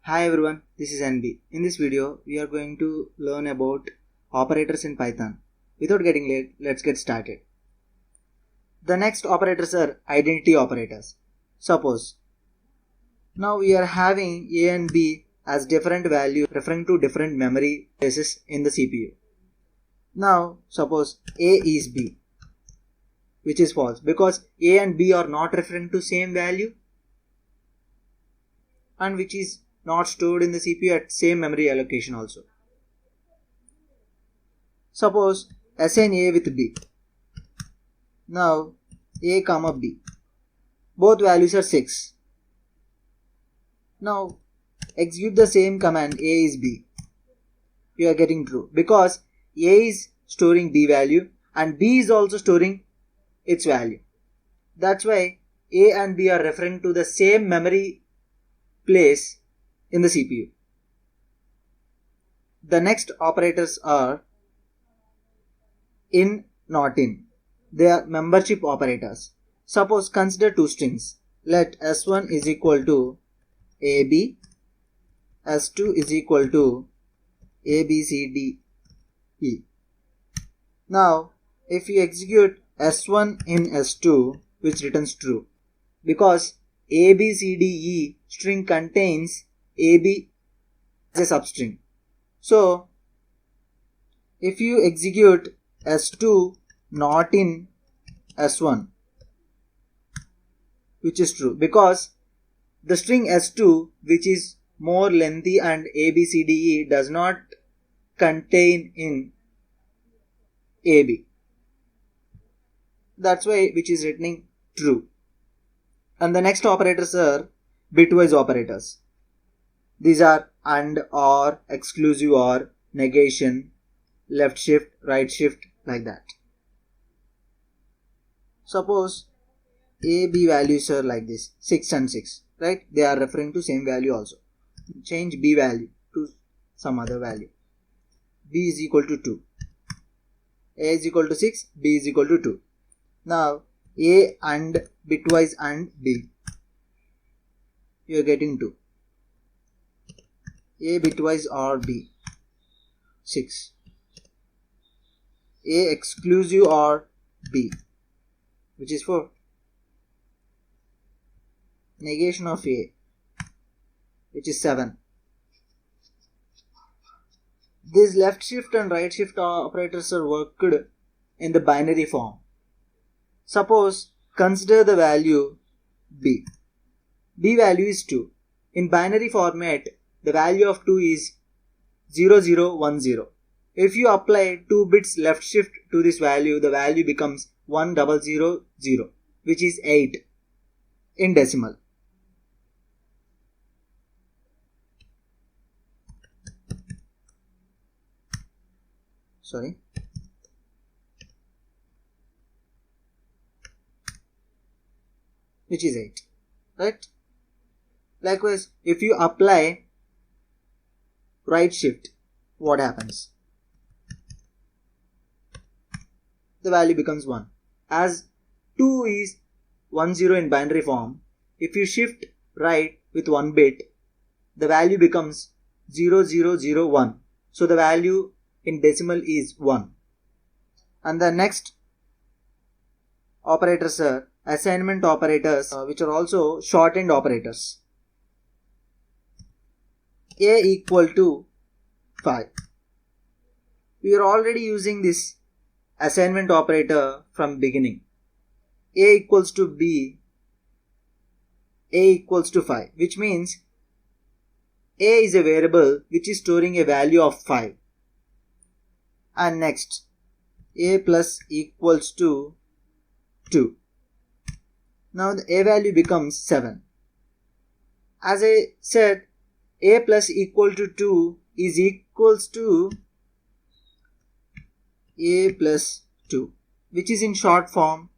Hi everyone, this is NB. In this video, we are going to learn about operators in Python. Without getting late, let's get started. The next operators are identity operators. Suppose, now we are having A and B as different values referring to different memory places in the CPU. Now, suppose A is B, which is false because A and B are not referring to same value and which is not stored in the CPU at same memory allocation also. Suppose assign A with B. Now A comma B. Both values are 6. Now execute the same command A is B. You are getting true because A is storing B value and B is also storing its value. That's why A and B are referring to the same memory place in the CPU. The next operators are in, not in. They are membership operators. Suppose consider two strings. Let S1 is equal to AB, S2 is equal to ABCDE. Now, if you execute S1 in S2, which returns true, because ABCDE string contains AB as a substring. So, if you execute S2 not in S1, which is true because the string S2, which is more lengthy and ABCDE does not contain in AB. That's why which is returning true. And the next operators are bitwise operators. These are AND, OR, exclusive OR, negation, left shift, right shift, like that. Suppose A, B values are like this, 6 and 6, right? They are referring to same value also. Change B value to some other value. B is equal to 2. A is equal to 6, B is equal to 2. Now A and bitwise and B. You are getting 2. A bitwise or B, 6. A exclusive or B, which is 4. Negation of A, which is 7. These left shift and right shift operators are worked in the binary form. Suppose consider the value B. B value is 2. In binary format, the value of 2 is 0010. If you apply 2 bits left shift to this value, the value becomes 1000, which is 8 in decimal. Which is 8, right? Likewise, if you apply right shift, what happens? The value becomes 1. As 2 is 10 in binary form, if you shift right with 1 bit, the value becomes 0001. So the value in decimal is 1. And the next operators are assignment operators, which are also shortened operators. A equal to 5. We are already using this assignment operator from beginning. A equals to B, A equals to 5, which means A is a variable which is storing a value of 5. And next, A plus equals to 2. Now the A value becomes 7. As I said, A plus equal to 2 is equals to A plus 2, which is in short form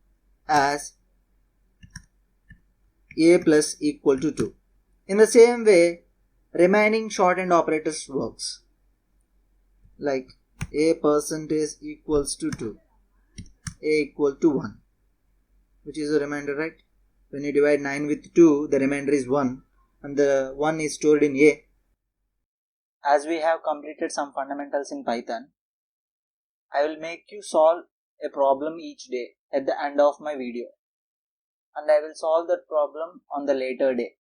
as A plus equal to 2. In the same way, remaining shortened operators works. Like A percentage equals to 2, A equal to 1, which is a remainder, right? When you divide 9 with 2, the remainder is 1 and the 1 is stored in A. as we have completed some fundamentals in Python, I will make you solve a problem each day at the end of my video, and I will solve that problem on the later day.